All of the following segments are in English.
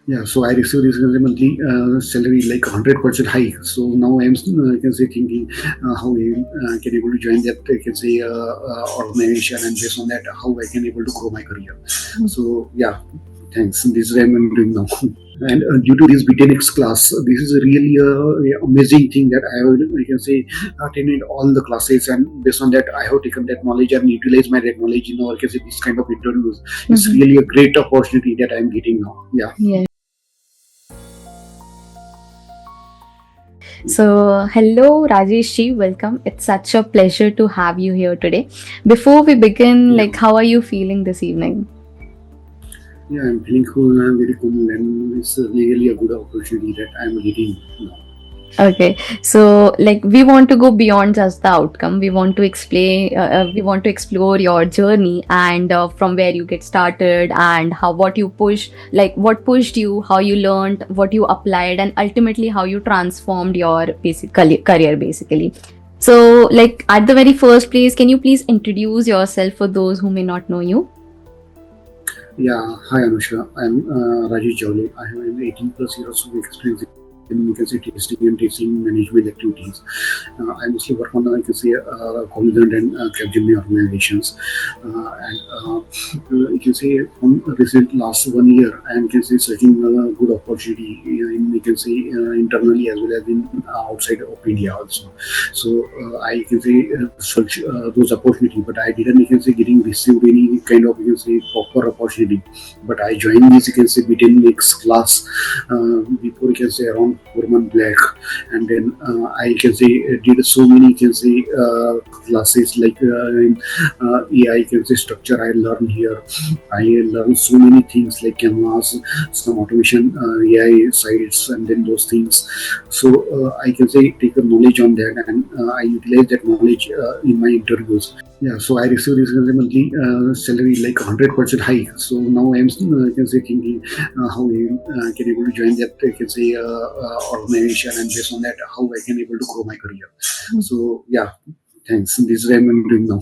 Yeah, so I received this monthly salary like 100% hike. So now I can say thinking how I can able to join that I can say organization, and based on that how I can able to grow my career. So yeah, thanks. This is what I'm doing now. And due to this BTNX class, this is really a amazing thing that I can say attended all the classes, and based on that I have taken that knowledge and utilized my that knowledge in our case this kind of interviews. It's really a great opportunity that I'm getting now. Yeah. Yeah. So, hello Rajesh ji, welcome. It's such a pleasure to have you here today. Before we begin, Yeah. like, how are you feeling this evening? Yeah, I'm feeling cool. I'm very cool, and it's really a good opportunity that I'm getting now. Okay, so like we want to go beyond just the outcome. We want to explain, we want to explore your journey and from where you get started and how what you push, like what pushed you, how you learned, what you applied, and ultimately how you transformed your basic career basically. So, like at the very first place, can you please introduce yourself for those who may not know you? Yeah, hi Anushka. I'm Rajesh Jawale. I have an 18 plus years of experience in you can say testing and testing management activities. I mostly work on you can say Cognizant and Capgemini organizations, and you can say from recent last 1 year, I am can say searching a good opportunity in you can say internally as well as in outside of India also. So I can say search those opportunity, but I didn't you can say getting received any kind of you can say proper opportunity. But I joined this you can say between next class before you can say around 4 months back, and then I can say did so many you can say classes like in AI can say structure I learned here. I learned so many things like Canvas, some automation AI sites, and then those things. So I can say take a knowledge on that, and I utilize that knowledge in my interviews. Yeah, so I received this monthly salary like 100% hike. So now I can say thinking how I can able to join that I can say organization, and based on that how I can able to grow my career. So yeah, thanks. This is what I'm doing now.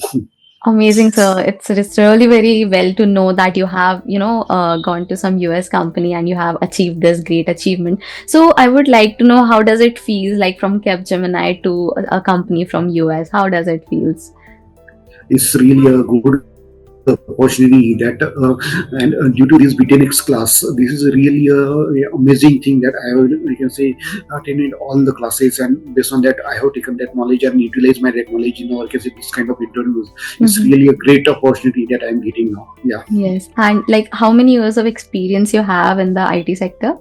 Amazing, sir. It's really very well to know that you have, gone to some US company and you have achieved this great achievement. So I would like to know how does it feel like from Capgemini to a company from US? How does it feels? It's really a good opportunity that and due to this BTNX class, this is really a amazing thing that I can say attended all the classes, and based on that I have taken that knowledge and utilized my that knowledge in our case this kind of interviews. It's Mhm. really a great opportunity that I'm getting now. Yeah. Yes. And like how many years of experience you have in the IT sector?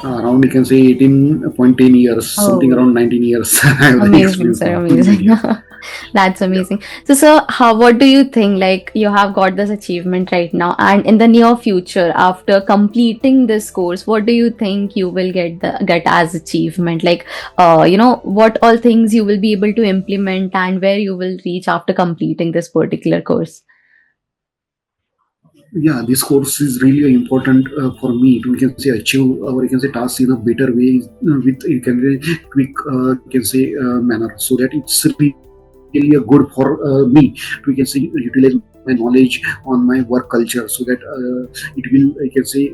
Around you can say 18.10 years, something Oh, around 19 years. I have the amazing, experience sir. now in Amazing. India. That's Yeah. amazing. So, sir, what do you think? Like, you have got this achievement right now, and in the near future, after completing this course, what do you think you will get as achievement? Like, what all things you will be able to implement, and where you will reach after completing this particular course? Yeah, this course is really important for me to you can say achieve or you can say task in a better way with you can say quick you can say manner, so that it's really a good for me to you can say utilize my knowledge on my work culture, so that it will I can say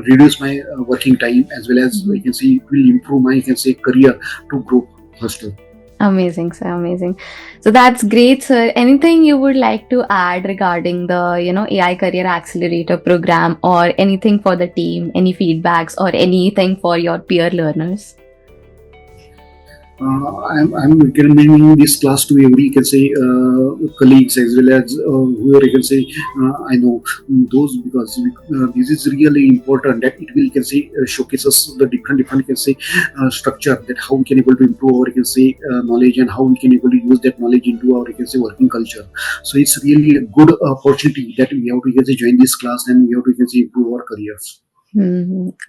reduce my working time, as well as I Mhm. can say it will improve my you can say career to grow faster. Amazing, sir. Amazing. So that's great, sir. Anything you would like to add regarding the, AI Career Accelerator program or anything for the team, any feedbacks or anything for your peer learners? I'm recommending this class to every can say colleagues, as well as whoever you can say I know those, because this is really important that it will can say showcases the different can say structure, that how we can able to improve our can say knowledge, and how we can able to use that knowledge into our can say working culture. So it's really a good opportunity that we have to can say join this class, and we have to can say improve our careers.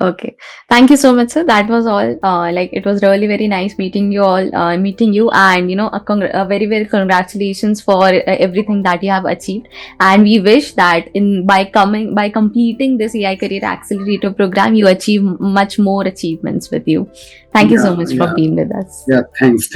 Okay. Thank you so much, sir. That was all. Like it was really very nice meeting you all, meeting you, and a very very congratulations for everything that you have achieved. And we wish that by completing this AI Career Accelerator program, you achieve much more achievements with you. Thank you so Yeah, much for yeah, being with us. yeah. Thanks.